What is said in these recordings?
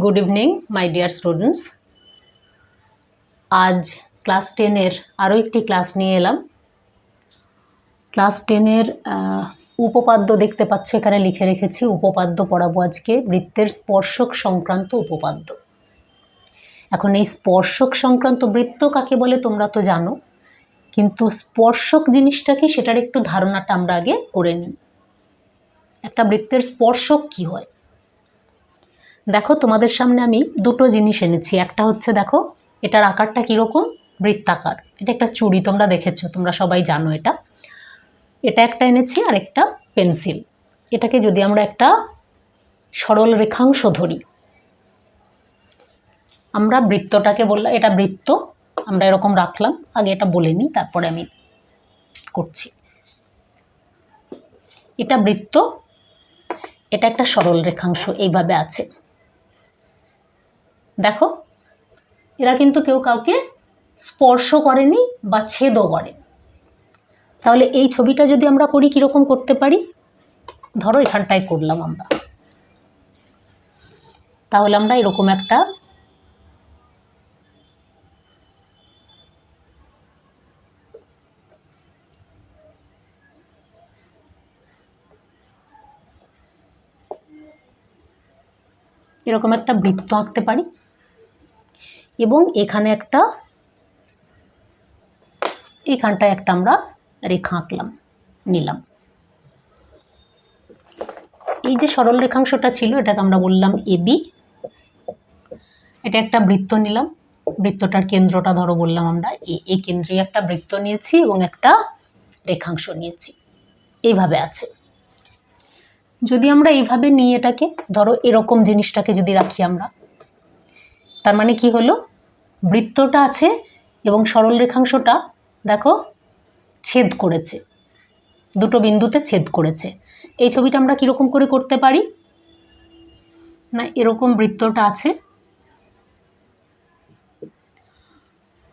Good evening my dear students. আজ class 10-এর আরও একটি ক্লাস নিয়ে এলাম। ক্লাস 10-এর উপপাদ্য দেখতে পাচ্ছ, এখানে লিখে রেখেছি। উপপাদ্য পড়াবো আজকে, বৃত্তের স্পর্শক সংক্রান্ত উপপাদ্য। এখন এই স্পর্শক সংক্রান্ত বৃত্ত কাকে বলে তোমরা তো জানো, কিন্তু স্পর্শক জিনিসটা কি সেটার একটু ধারণাটা আমরা আগে করে নিই। একটা বৃত্তের স্পর্শক কি হয় দেখো, তোমাদের সামনে আমি দুটো জিনিস এনেছি। একটা হচ্ছে দেখো, এটার আকারটা কীরকম, বৃত্তাকার। এটা একটা চুড়ি, তোমরা দেখেছো, তোমরা সবাই জানো এটা। এটা একটা এনেছি, আর একটা পেন্সিল। এটাকে যদি আমরা একটা সরল রেখাংশ ধরি, আমরা বৃত্তটাকে বললাম এটা বৃত্ত, আমরা এরকম রাখলাম। আগে এটা বলে নিই, তারপরে আমি করছি। এটা বৃত্ত, এটা একটা সরল রেখাংশ, এইভাবে আছে। দেখো, এরা কিন্তু কেউ কাউকে স্পর্শ করেনি বা ছেদও করে। তাহলে এই ছবিটা যদি আমরা করি, কীরকম করতে পারি? ধরো এখানটায় করলাম আমরা, তাহলে আমরা এরকম একটা বৃত্ত আঁকতে পারি, এবং এখানে এখানটায় একটা আমরা রেখা আঁকলাম, নিলাম। এই যে সরল রেখাংশটা ছিল, এটাকে আমরা বললাম এবি। এটা একটা বৃত্ত নিলাম, বৃত্তটার কেন্দ্রটা ধরো বললাম আমরা এই কেন্দ্রে একটা বৃত্ত নিয়েছি এবং একটা রেখাংশ নিয়েছি, এইভাবে আছে। যদি আমরা এইভাবে নিই, এটাকে ধরো এরকম জিনিসটাকে যদি রাখি আমরা, তার মানে কি হলো, বৃত্তটা আছে এবং সরল রেখাংশটা দেখো ছেদ করেছে, দুটো বিন্দুতে ছেদ করেছে। এই ছবিটা আমরা কীরকম করে করতে পারি না, এরকম বৃত্তটা আছে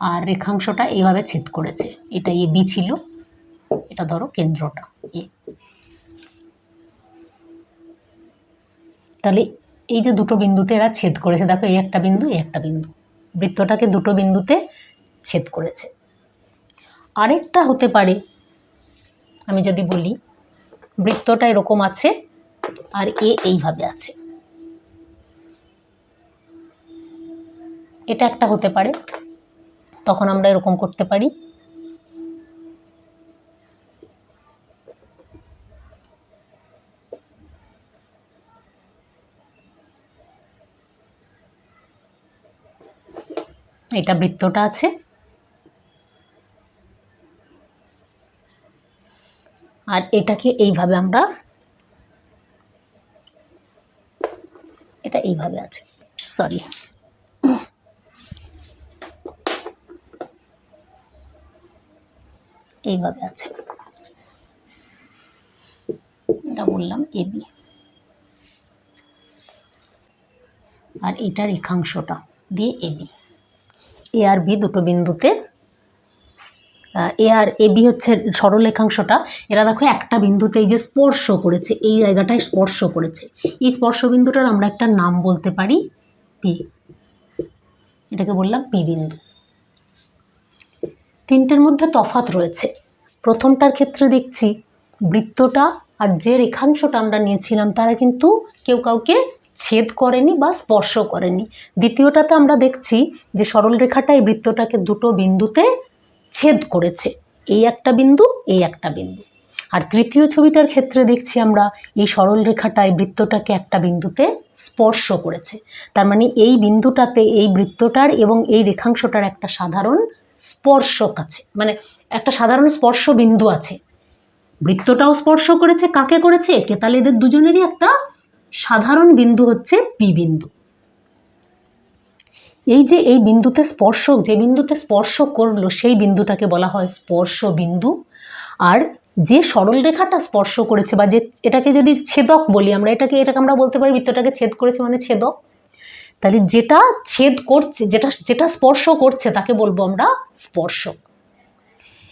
আর রেখাংশটা এইভাবে ছেদ করেছে। এটা এ বি ছিল, এটা ধরো কেন্দ্রটা এ। তাহলে এই যে দুটো বিন্দুতে এরা ছেদ করেছে, দেখো এই একটা বিন্দু, এই একটা বিন্দু, বৃত্তটাকে দুটো বিন্দুতে ছেদ করেছে। আরেকটা হতে পারে, আমি যদি বলি বৃত্তটা এরকম আছে আর এ এইভাবে আছে, এটা একটা হতে পারে। তখন আমরা এরকম করতে পারি, এটা বৃত্তটা আছে আর এটাকে এইভাবে আমরা, এটা এইভাবে আছে, সরি, এইভাবে আছে। এটা বললাম এবি, আর এটা রেখাংশটা দিয়ে এবি। এ আর বি দুটো বিন্দুতে, এ আর এ বি হচ্ছে সরল রেখাংশটা, এরা দেখো একটা বিন্দুতে এই যে স্পর্শ করেছে, এই জায়গাটায় স্পর্শ করেছে। এই স্পর্শ বিন্দুটার আমরা একটা নাম বলতে পারি পি, এটাকে বললাম পি বিন্দু। তিনটের মধ্যে তফাৎ রয়েছে। প্রথমটার ক্ষেত্রে দেখছি বৃত্তটা আর যে রেখাংশটা আমরা নিয়েছিলাম তারা কিন্তু কেউ কাউকে ছেদ করেনি বা স্পর্শ করেনি। দ্বিতীয়টাতে আমরা দেখছি যে সরল রেখাটা এই বৃত্তটাকে দুটো বিন্দুতে ছেদ করেছে, এই একটা বিন্দু, এই একটা বিন্দু। আর তৃতীয় ছবিটার ক্ষেত্রে দেখছি আমরা এই সরল রেখাটা এই বৃত্তটাকে একটা বিন্দুতে স্পর্শ করেছে। তার মানে এই বিন্দুটাতে এই বৃত্তটার এবং এই রেখাংশটার একটা সাধারণ স্পর্শক আছে, মানে একটা সাধারণ স্পর্শ বিন্দু আছে। বৃত্তটাও স্পর্শ করেছে, কাকে করেছে? একে। তাহলে এদের দুজনেরই একটা সাধারণ বিন্দু হচ্ছে পি বিন্দু। এই যে এই বিন্দুতে স্পর্শক, যে বিন্দুতে স্পর্শ করলো সেই বিন্দুটাকে বলা হয় স্পর্শ বিন্দু। আর যে সরল রেখাটা স্পর্শ করেছে বা যে, এটাকে যদি ছেদক বলি আমরা, এটাকে আমরা বলতে পারি বৃত্তটাকে ছেদ করেছে মানে ছেদক। তাহলে যেটা ছেদ করছে, যেটা স্পর্শ করছে তাকে বলবো আমরা স্পর্শক।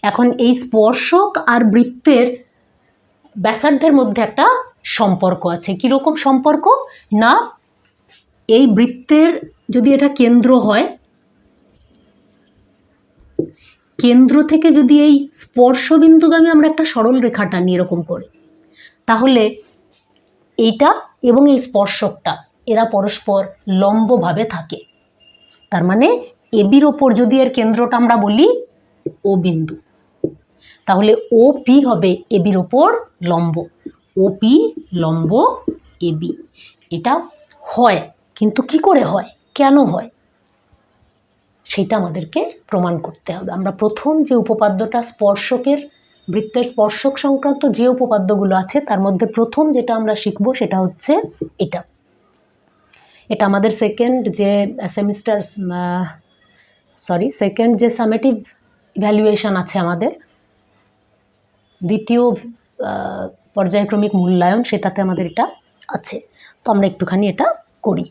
এখন এই স্পর্শক আর বৃত্তের ব্যাসার্ধের মধ্যে একটা সম্পর্ক আছে। কীরকম সম্পর্ক না, এই বৃত্তের যদি এটা কেন্দ্র হয়, কেন্দ্র থেকে যদি এই স্পর্শবিন্দুগামী আমরা একটা সরল রেখা টানি এরকম করে, তাহলে এইটা এবং এই স্পর্শকটা এরা পরস্পর লম্বভাবে থাকে। তার মানে এবির ওপর যদি এর কেন্দ্রটা আমরা বলি ও বিন্দু, তাহলে ও পি হবে এবির ওপর লম্ব, ও পি লম্ব এবি। এটা হয়, কিন্তু কি করে হয়, কেন হয়, সেটা আমাদেরকে প্রমাণ করতে হবে। আমরা প্রথম যে উপপাদ্যটা স্পর্শকের, বৃত্তের স্পর্শক সংক্রান্ত যে উপপাদ্যগুলো আছে তার মধ্যে প্রথম যেটা আমরা শিখব সেটা হচ্ছে এটা। এটা আমাদের সেকেন্ড যে সেমিস্টার সেকেন্ড যে সামেটিভ ইভ্যালুয়েশন আছে আমাদের, দ্বিতীয় পর্যায়ক্রমিক মূল্যায়ন, সেটাতে আমাদের এটা আছে। তো আমরা একটুখানি এটা করি।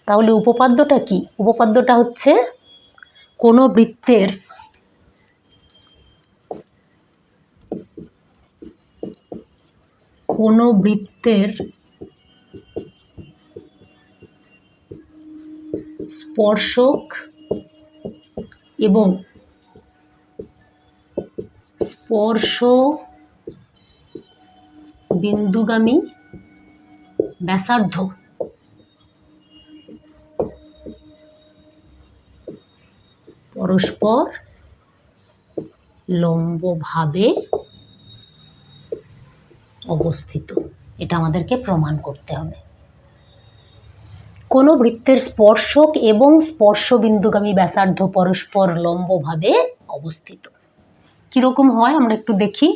তাহলে উপপাদ্যটা কি? উপপাদ্যটা হচ্ছে কোনো বৃত্তের স্পর্শক এবং স্পর্শ বিন্দুগামী ব্যাসার্ধ পরস্পর লম্বভাবে অবস্থিত। এটা আমাদেরকে প্রমাণ করতে হবে। কোনো বৃত্তের স্পর্শক এবং স্পর্শবিন্দুগামী ব্যাসার্ধ পরস্পর লম্বভাবে অবস্থিত। কীরকম হয় আমরা একটু দেখি।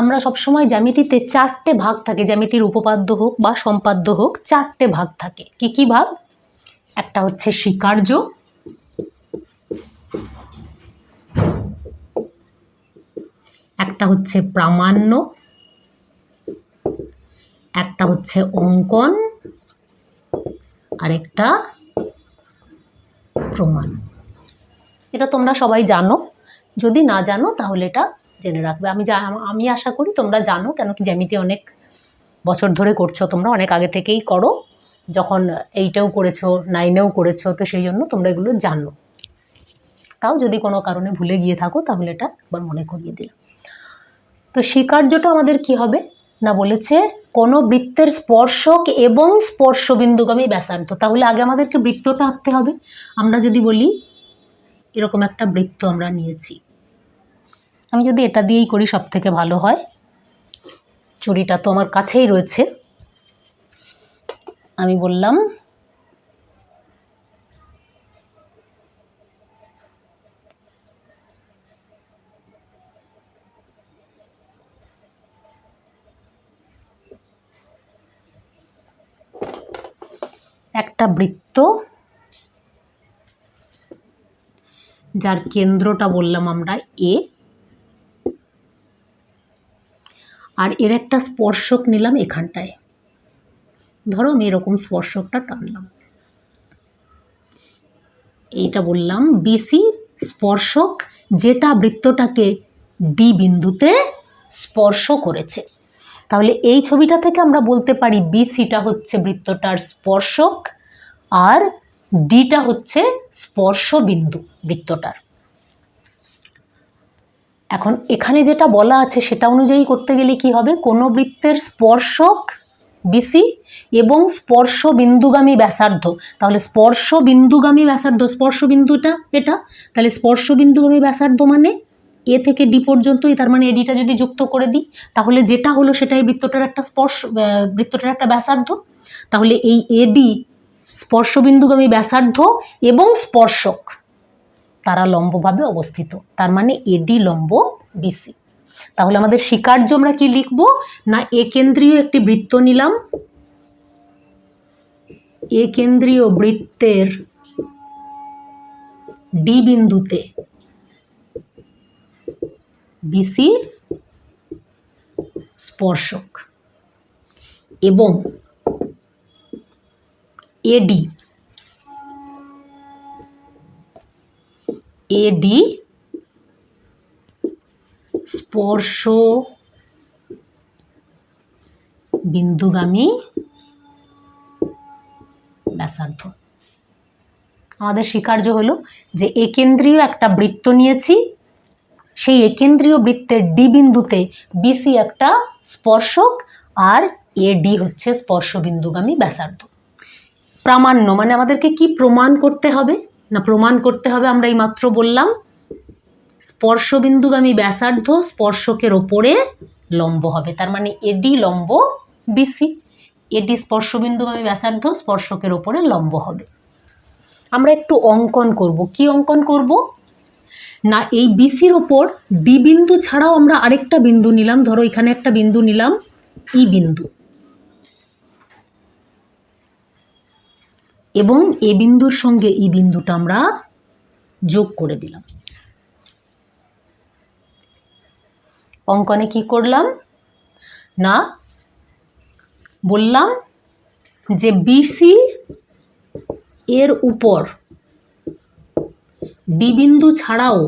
আমরা সবসময় জ্যামিতিতে চারটে ভাগ থাকে, জ্যামিতির উপপাদ্য হোক বা সম্পাদ্য হোক, চারটে ভাগ থাকে। কি কি ভাগ? একটা হচ্ছে স্বীকার্য, একটা হচ্ছে প্রামাণ্য, একটা হচ্ছে অঙ্কন, আর একটা প্রমাণ। এটা তোমরা সবাই জানো, যদি না জানো তাহলে এটা জেনে রাখবে। আমি আশা করি তোমরা জানো, কেন কি জ্যামিতি অনেক বছর ধরে করছো, তোমরা অনেক আগে থেকেই করো, যখন 8এও করেছো, 9এও করেছো, তো সেই জন্য তোমরা এগুলো জানো। তাও যদি কোনো কারণে ভুলে গিয়ে থাকো তাহলে এটা একবার মনে করিয়ে দিলাম। তো স্বীকার্যটা আমাদের কি হবে না, বলেছে কোনো বৃত্তের স্পর্শক এবং স্পর্শবিন্দুগামী ব্যাসার্ধ। তাহলে আগে আমাদেরকে বৃত্তটা আঁকতে হবে। আমরা যদি বলি এরকম একটা বৃত্ত আমরা নিয়েছি, আমি যদি এটা দিয়েই করি সব থেকে ভালো হয়। চুড়িটা তো আমার কাছেই রয়েছে। আমি বললাম একটা বৃত্ত যার কেন্দ্রটা বললাম আমরা এ, আর এর একটা স্পর্শক নিলাম এখানটায়। ধরো আমি এরকম স্পর্শকটা টানলাম, এইটা বললাম বিসি স্পর্শক, যেটা বৃত্তটাকে ডি বিন্দুতে স্পর্শ করেছে। তাহলে এই ছবিটা থেকে আমরা বলতে পারি বিসিটা হচ্ছে বৃত্তটার স্পর্শক আর ডিটা হচ্ছে স্পর্শ বিন্দু বৃত্তটার। এখন এখানে যেটা বলা আছে সেটা অনুযায়ী করতে গেলে কি হবে, কোনো বৃত্তের স্পর্শক বিসি এবং স্পর্শ বিন্দুগামী ব্যাসার্ধ। তাহলে স্পর্শ বিন্দুগামী ব্যাসার্ধ, স্পর্শ বিন্দুটা এটা, তাহলে স্পর্শ বিন্দুগামী ব্যাসার্ধ মানে এ থেকে ডি পর্যন্তই। তার মানে এডিটা যদি যুক্ত করে দিই তাহলে যেটা হলো সেটাই বৃত্তটার একটা বৃত্তটার একটা ব্যাসার্ধ। তাহলে এই এডি স্পর্শ বিন্দুগামী ব্যাসার্ধ এবং স্পর্শক তারা লম্বভাবে অবস্থিত। তার মানে এডি লম্ব বিসি। তাহলে আমাদের স্বীকার্য আমরা কি লিখব না, এ কেন্দ্রীয় একটি বৃত্ত নিলাম, এ কেন্দ্রীয় বৃত্তের ডি বিন্দুতে বিসি স্পর্শক এবং এডি স্পর্শ বিন্দুগামী ব্যাসার্ধ। আমাদের স্বীকার্য হলো যে একেন্দ্রীয় একটা বৃত্ত নিয়েছি, সেই একেন্দ্রীয় বৃত্তের ডি বিন্দুতে বিসি একটা স্পর্শক আর এডি হচ্ছে স্পর্শ বিন্দুগামী ব্যাসার্ধ। প্রামাণ্য মানে আমাদেরকে কি প্রমাণ করতে হবে না, প্রমাণ করতে হবে আমরা এই মাত্র বললাম স্পর্শ বিন্দুগামী ব্যাসার্ধ স্পর্শকের ওপরে লম্ব হবে, তার মানে এডি লম্ব বিসি, এডি স্পর্শ বিন্দুগামী ব্যাসার্ধ স্পর্শকের ওপরে লম্ব হবে। আমরা একটু অঙ্কন করব। কি অঙ্কন করব না, এই বিসির ওপর ডি বিন্দু ছাড়াও আমরা আরেকটা বিন্দু নিলাম, ধরো এখানে একটা বিন্দু নিলাম ই বিন্দু, এবং এ বিন্দুর সঙ্গে ই বিন্দুটা আমরা যোগ করে দিলাম। অঙ্কনে কি করলাম না, বললাম যে বিসি এর উপর ডি বিন্দু ছাড়াও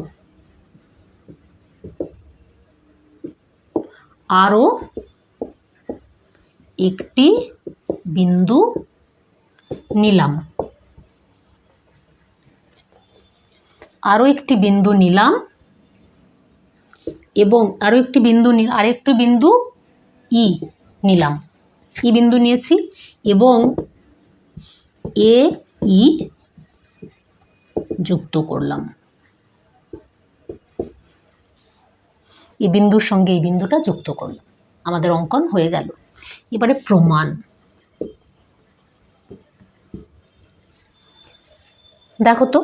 আরো একটি বিন্দু নিলাম, আরো একটি বিন্দু নিলাম এবং আরেকটি বিন্দু ই নিলাম, ই বিন্দু নিয়েছি এবং এ ই যুক্ত করলাম, এই বিন্দুর সঙ্গে এই বিন্দুটা যুক্ত করলাম, আমাদের অঙ্কন হয়ে গেল। এবারে প্রমাণ। দেখো তো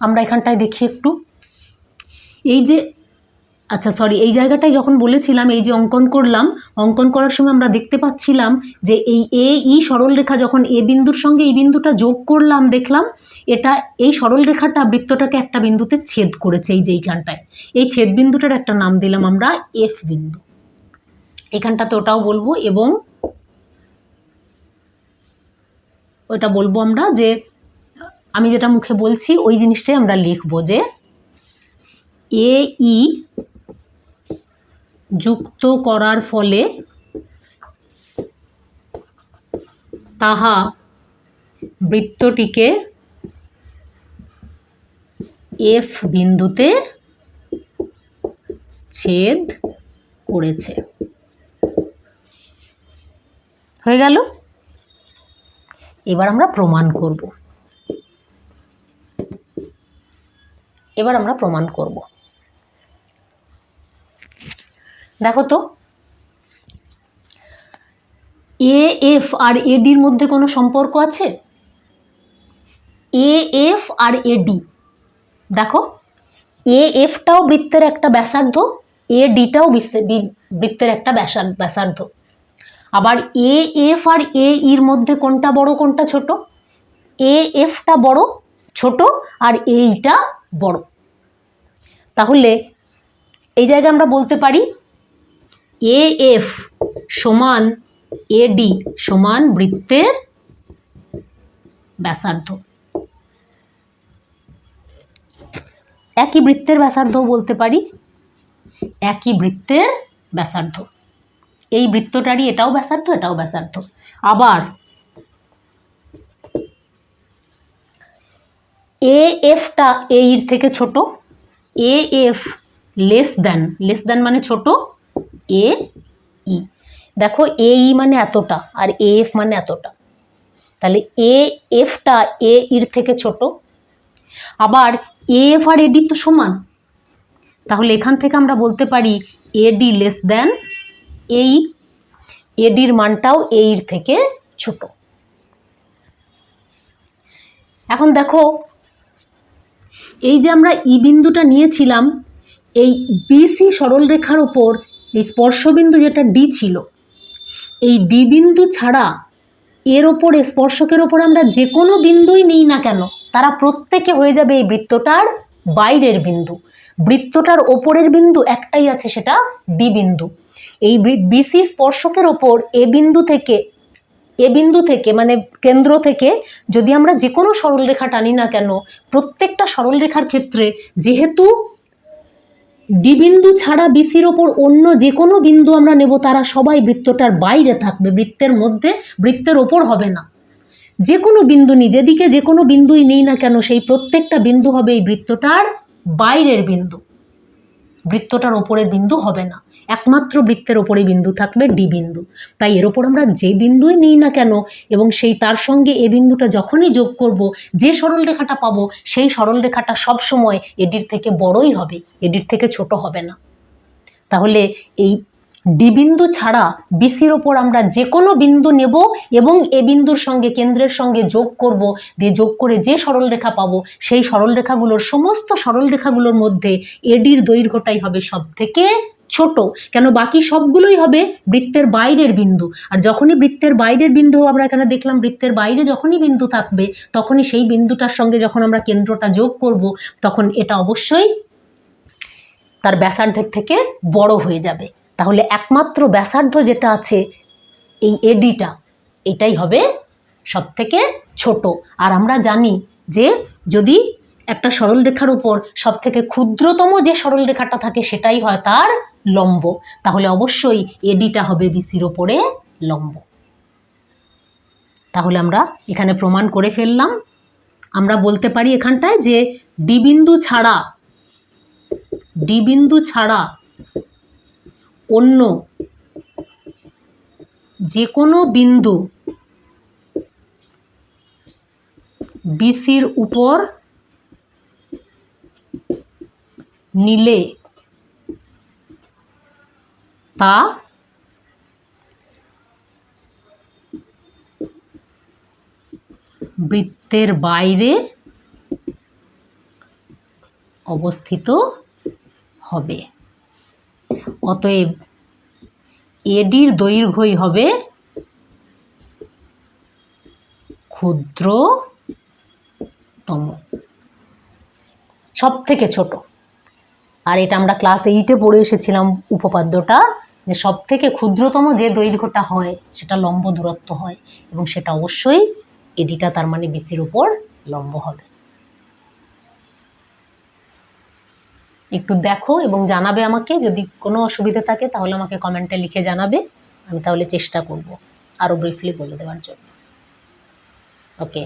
আমরা এখানটায় দেখি একটু, এই যে আচ্ছা সরি, এই জায়গাটায় যখন বলেছিলাম এই যে অঙ্কন করলাম, অঙ্কন করার সময় আমরা দেখতে পাচ্ছিলাম যে এই এ ই সরলরেখা যখন এ বিন্দুর সঙ্গে এই বিন্দুটা যোগ করলাম, দেখলাম এটা এই সরলরেখাটা বৃত্তটাকে একটা বিন্দুতে ছেদ করেছে, এই যে এইখানটায়, এই ছেদ বিন্দুটার একটা নাম দিলাম আমরা এফ বিন্দু। এখানটাতে ওটাও বলবো এবং ওটা বলবো আমরা যে আমি যেটা মুখে বলছি ওই জিনিসটাই আমরা লিখবো যে এ ই যুক্ত করার ফলে তাহা বৃত্তটিকে এফ বিন্দুতে ছেদ করেছে। হয়ে গেল। এবার আমরা প্রমাণ করব। দেখো তো এ এফ আর এডির মধ্যে কোনো সম্পর্ক আছে? এ এফ আর এডি, দেখো এ এফটাও বৃত্তের একটা ব্যাসার্ধ, এ ডিটাও বৃত্তের একটা ব্যাসার্ধ। আবার এ এফ আর এ ইর মধ্যে কোনটা বড় কোনটা ছোট? এ এফটা বড়, ছোট, আর এইটা বড়। তাহলে এই জায়গায় আমরা বলতে পারি এ এফ সমান এডি সমান বৃত্তের ব্যাসার্ধ। একই বৃত্তের ব্যাসার্ধ বলতে পারি, একই বৃত্তের ব্যাসার্ধ, এই বৃত্তটারই এটাও ব্যাসার্ধ এটাও ব্যাসার্ধ। আবার এ এফটা এ ইর থেকে ছোট, এ এফ লেস দেন মানে ছোট এ ই, দেখো এ ই মানে এতটা আর এ এফ মানে এতটা, তাহলে এ এফটা এ ইর থেকে ছোট। আবার এ এফ আর এডি তো সমান, তাহলে এখান থেকে আমরা বলতে পারি এডি লেস দেন এই, এডির মানটাও এ ইর থেকে ছোট। এখন দেখো এই যে আমরা ই বিন্দুটা নিয়েছিলাম, এই বিসি সরলরেখার উপর এই স্পর্শবিন্দু যেটা ডি ছিল, এই ডি বিন্দু ছাড়া এর ওপরে স্পর্শকের ওপরে আমরা যে কোনো বিন্দুই নিই না কেন, তারা প্রত্যেকে হয়ে যাবে এই বৃত্তটার বাইরের বিন্দু। বৃত্তটার ওপরের বিন্দু একটাই আছে, সেটা ডি বিন্দু। এই বিসি স্পর্শকের ওপর এ বিন্দু থেকে মানে কেন্দ্র থেকে যদি আমরা যে কোনো সরলরেখা টানি না কেন, প্রত্যেকটা সরলরেখার ক্ষেত্রে যেহেতু ডি বিন্দু ছাড়া বিসির ওপর অন্য যে কোনো বিন্দু আমরা নেব তারা সবাই বৃত্তটার বাইরে থাকবে, বৃত্তের মধ্যে, বৃত্তের ওপর হবে না। যে কোনো বিন্দু নিই, যেদিকে যে কোনো বিন্দুই নিই না কেন, সেই প্রত্যেকটা বিন্দু হবে এই বৃত্তটার বাইরের বিন্দু, বৃত্তটার ওপরের বিন্দু হবে না। একমাত্র বৃত্তের ওপরে বিন্দু থাকবে ডি বিন্দু। তাই এর ওপর আমরা যে বিন্দুই নিই না কেন এবং সেই তার সঙ্গে এ বিন্দুটা যখনই যোগ করব, যে সরলরেখাটা পাবো সেই সরলরেখাটা সবসময় এডির থেকে বড়ই হবে, এডির থেকে ছোট হবে না। তাহলে এই ডি বিন্দু ছাড়া বিসির ওপর আমরা যে কোনো বিন্দু নেব এবং এ বিন্দুর সঙ্গে, কেন্দ্রের সঙ্গে যোগ করব, দিয়ে যোগ করে যে সরলরেখা পাবো সেই সরলরেখাগুলোর, সমস্ত সরলরেখাগুলোর মধ্যে এডির দৈর্ঘ্যটাই হবে সব থেকে ছোট। কেন, বাকি সবগুলোই হবে বৃত্তের বাইরের বিন্দু। আর যখনই বৃত্তের বাইরের বিন্দু, আমরা এখানে দেখলাম বৃত্তের বাইরে যখনই বিন্দু থাকবে তখনই সেই বিন্দুটার সঙ্গে যখন আমরা কেন্দ্রটা যোগ করব তখন এটা অবশ্যই তার ব্যাসার্ধের থেকে বড় হয়ে যাবে। তাহলে একমাত্র ব্যাসার্ধ যেটা আছে এই এডিটা, এটাই হবে সব থেকে ছোট। আর আমরা জানি যে যদি একটা সরলরেখার উপর সব থেকে ক্ষুদ্রতম যে সরলরেখাটা থাকে সেটাই হয় তার লম্ব, তাহলে অবশ্যই এডিটা হবে বিসির ওপরে লম্ব। তাহলে আমরা এখানে প্রমাণ করে ফেললাম। আমরা বলতে পারি এখানটায় যে ডি বিন্দু ছাড়া অন্য যে কোনো বিন্দু বিসির উপর নিলে তা বৃত্তের বাইরে অবস্থিত হবে। অতএব এডির দৈর্ঘ্যই হবে ক্ষুদ্রতম, সব থেকে ছোট। আর এটা আমরা ক্লাস 8-এ পড়ে এসেছিলাম উপপাদ্যটা, যে সব থেকে ক্ষুদ্রতম যে দৈর্ঘ্যটা হয় সেটা লম্ব দূরত্ব হয় এবং সেটা অবশ্যই এডিটা, তার মানে বিসির উপর লম্ব হবে। একটু দেখো এবং জানাবে আমাকে, যদি কোনো অসুবিধা থাকে তাহলে আমাকে কমেন্টে লিখে জানাবে, আমি তাহলে চেষ্টা করব আরও ব্রিফলি বলে দেওয়ার জন্য। ওকে।